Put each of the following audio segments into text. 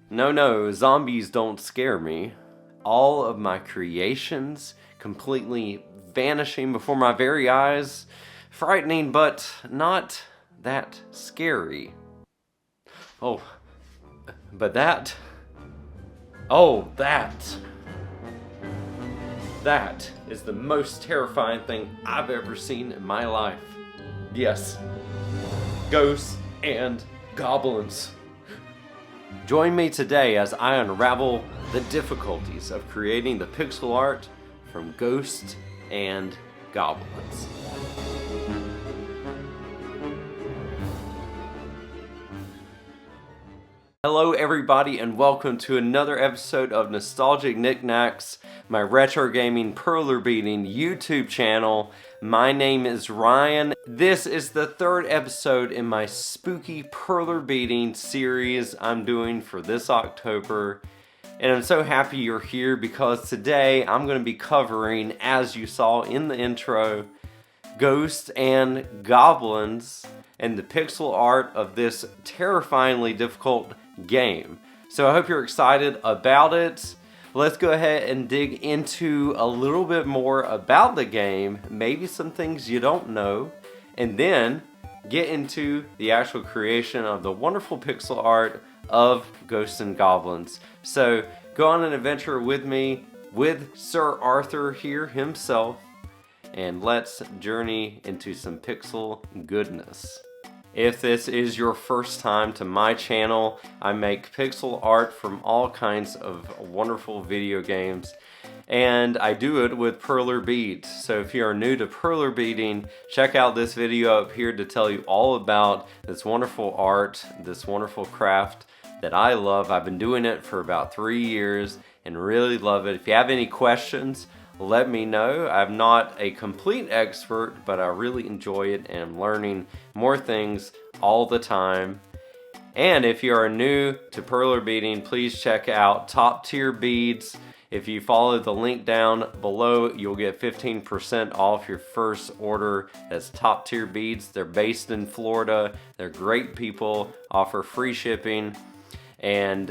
No, zombies don't scare me. All of my creations completely vanishing before my very eyes. Frightening, but not that scary. Oh, but that... Oh, that is the most terrifying thing I've ever seen in my life. Yes, ghosts and goblins. Join me today as I unravel the difficulties of creating the pixel art from ghosts and goblins. Hello everybody and welcome to another episode of Nostalgic Nick-Nacks, my retro gaming Perler Beading YouTube channel. My name is Ryan. This is the third episode in my spooky Perler Beading series I'm doing for this October. And I'm so happy you're here because today I'm going to be covering, as you saw in the intro, ghosts and goblins and the pixel art of this terrifyingly difficult game. So I hope you're excited about it. Let's go ahead and dig into a little bit more about the game, maybe some things you don't know, and then get into the actual creation of the wonderful pixel art of Ghosts and Goblins. So go on an adventure with me, with Sir Arthur here himself, and let's journey into some pixel goodness. If this is your first time to my channel, I make pixel art from all kinds of wonderful video games, and I do it with Perler Bead. So if you are new to Perler Beading, check out this video up here to tell you all about this wonderful art, this wonderful craft that I love. I've been doing it for about 3 years and really love it. If you have any questions, let me know. I'm not a complete expert, but I really enjoy it and I'm learning more things all the time. And if you are new to Perler Beading, please check out Top Tier Beads. If you follow the link down below, you'll get 15% off your first order. That's Top Tier Beads. They're based in Florida. They're great people, offer free shipping, and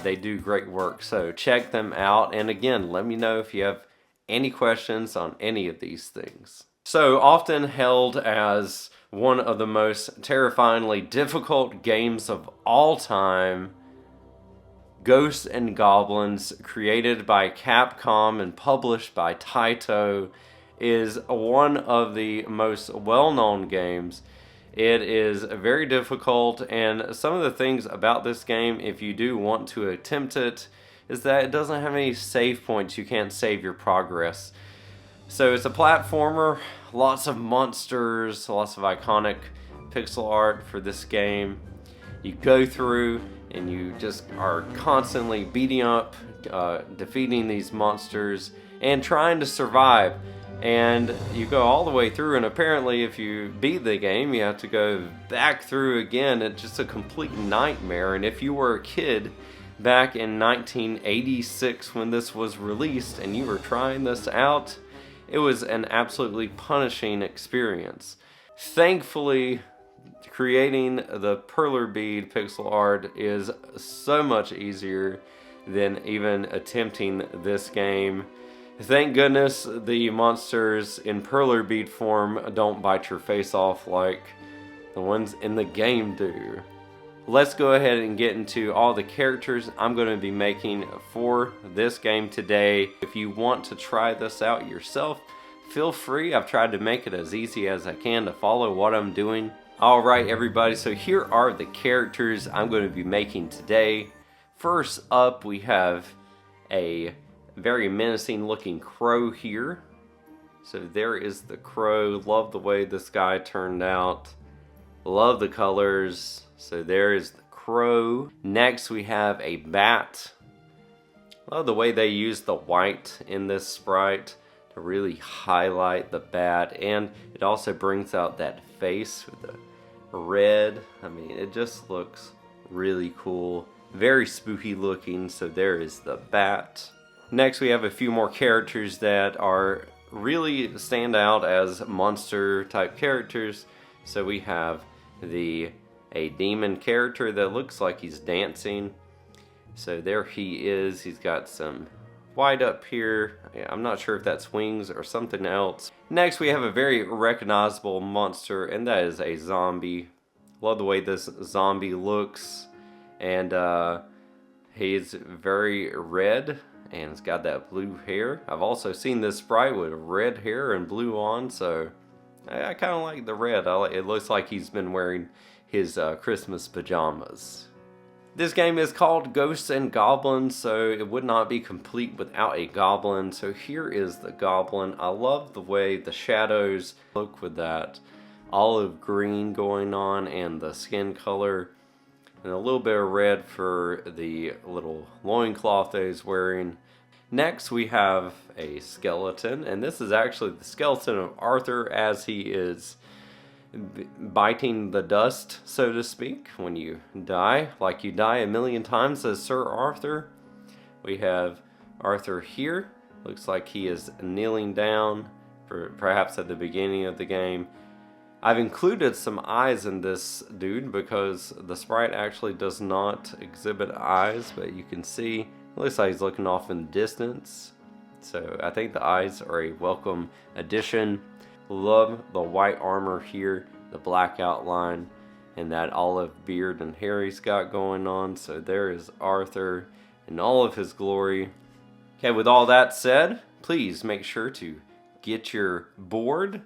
they do great work. So check them out. And again, let me know if you have any questions on any of these things. So often held as one of the most terrifyingly difficult games of all time, Ghosts and Goblins, created by Capcom and published by Taito, is one of the most well-known games. It is very difficult, and some of the things about this game, if you do want to attempt it, is that it doesn't have any save points. You can't save your progress. So it's a platformer, lots of monsters, lots of iconic pixel art for this game. You go through and you just are constantly beating up, defeating these monsters and trying to survive. And you go all the way through, and apparently if you beat the game, you have to go back through again. It's just a complete nightmare. And if you were a kid back in 1986 when this was released and you were trying this out, it was an absolutely punishing experience. Thankfully, creating the Perler Bead pixel art is so much easier than even attempting this game. Thank goodness the monsters in Perler Bead form don't bite your face off like the ones in the game do. Let's go ahead and get into all the characters I'm going to be making for this game today. If you want to try this out yourself, feel free. I've tried to make it as easy as I can to follow what I'm doing. Alright everybody, so here are the characters I'm going to be making today. First up, we have a very menacing looking crow here. So there is the crow. Love the way this guy turned out. Love the colors. So there is the crow. Next we have a bat. Love the way they use the white in this sprite to really highlight the bat, and it also brings out that face with the red. I mean, it just looks really cool. Very spooky looking, so there is the bat. Next we have a few more characters that are really stand out as monster type characters. So we have a demon character that looks like he's dancing. So there he is. He's got some white up here. Yeah, I'm not sure if that's wings or something else. Next we have a very recognizable monster, and that is a zombie. Love the way this zombie looks, and he's very red and it's got that blue hair. I've also seen this sprite with red hair and blue on, so I kind of like the red. It looks like he's been wearing his Christmas pajamas. This game is called Ghosts and Goblins, so it would not be complete without a goblin. So here is the goblin. I love the way the shadows look with that olive green going on and the skin color. And a little bit of red for the little loincloth that he's wearing. Next we have a skeleton, and this is actually the skeleton of Arthur as he is biting the dust, so to speak, when you die, like you die a million times as Sir Arthur. We have Arthur here. Looks like he is kneeling down, perhaps at the beginning of the game. I've included some eyes in this dude because the sprite actually does not exhibit eyes, but you can see it looks like he's looking off in the distance. So I think the eyes are a welcome addition. Love the white armor here, the black outline, and that olive beard and hair he's got going on. So there is Arthur in all of his glory. Okay, with all that said, please make sure to get your board,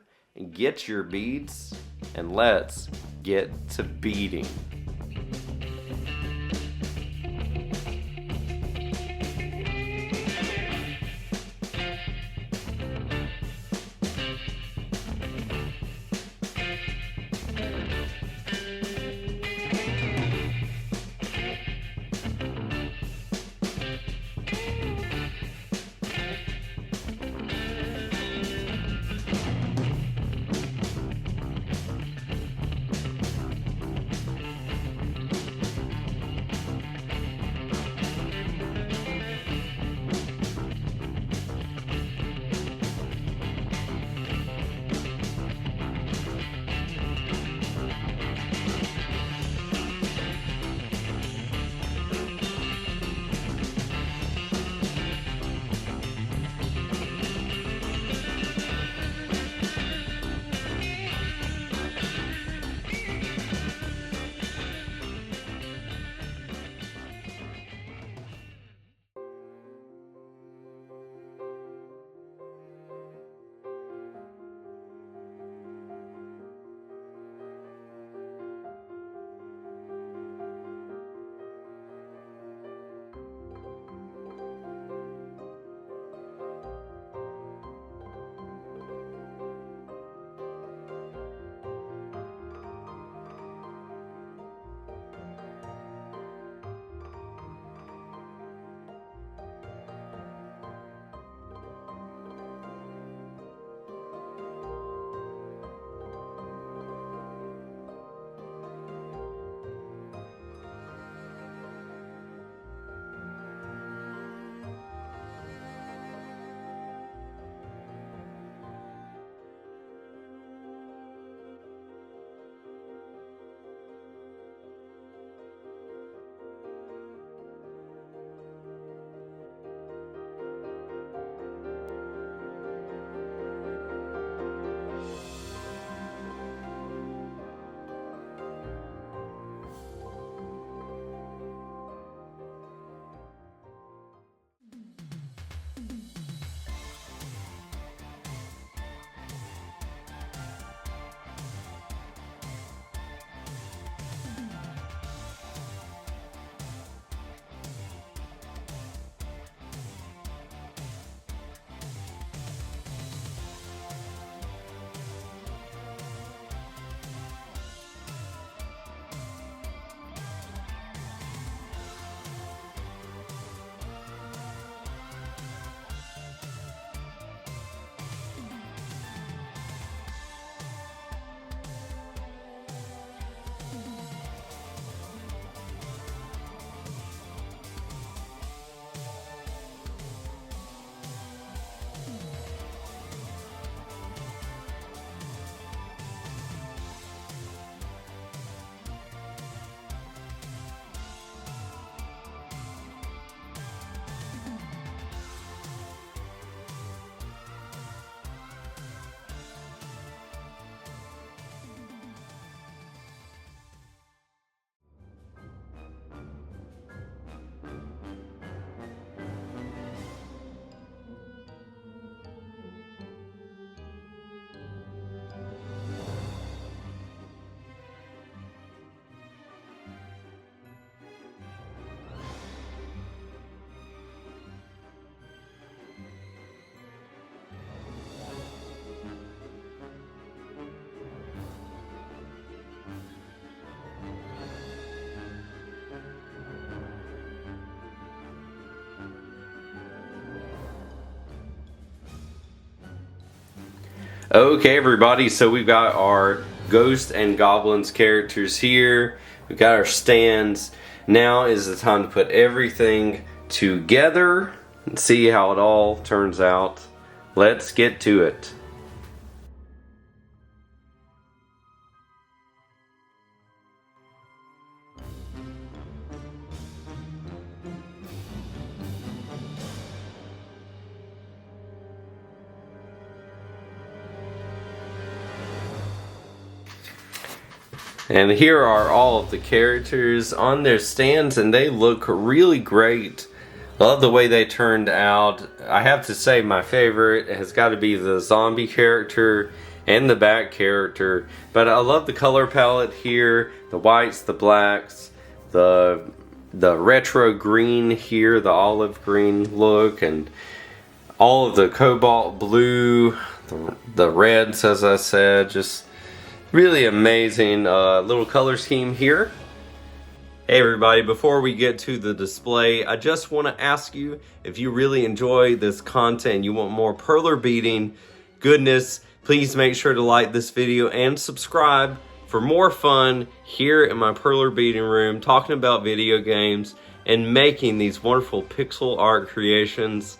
get your beads, and let's get to beading. Okay everybody, so we've got our Ghost and Goblins characters here. We've got our stands. Now is the time to put everything together and see how it all turns out. Let's get to it. And here are all of the characters on their stands, and they look really great. Love the way they turned out. I have to say my favorite has got to be the zombie character and the bat character. But I love the color palette here. The whites, the blacks, the retro green here, the olive green look, and all of the cobalt blue, the reds as I said, just really amazing little color scheme here. Hey everybody, before we get to the display, I just want to ask you if you really enjoy this content, you want more Perler beading goodness, please make sure to like this video and subscribe for more fun here in my Perler beading room, talking about video games and making these wonderful pixel art creations.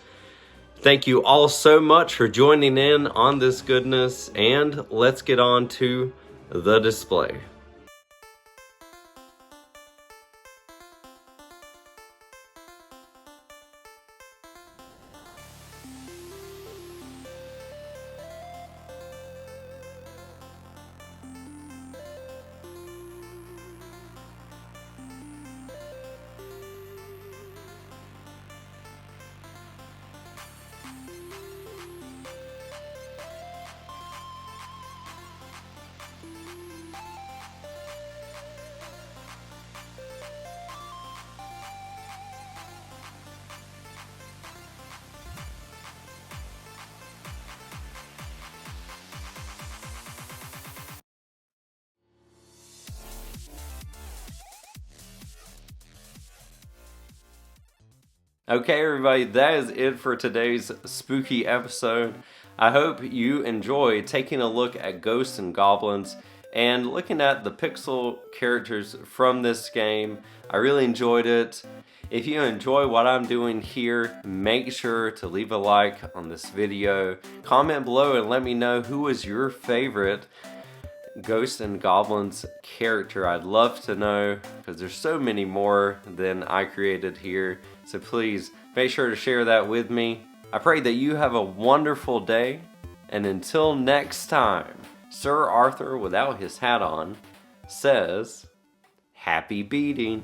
Thank you all so much for joining in on this goodness, and let's get on to the display. Okay everybody, that is it for today's spooky episode. I hope you enjoy taking a look at Ghosts and Goblins and looking at the pixel characters from this game. I really enjoyed it. If you enjoy what I'm doing here, make sure to leave a like on this video. Comment below and let me know who was your favorite Ghosts and Goblins character. I'd love to know because there's so many more than I created here. So please make sure to share that with me. I pray that you have a wonderful day, and until next time, Sir Arthur without his hat on says, happy beading.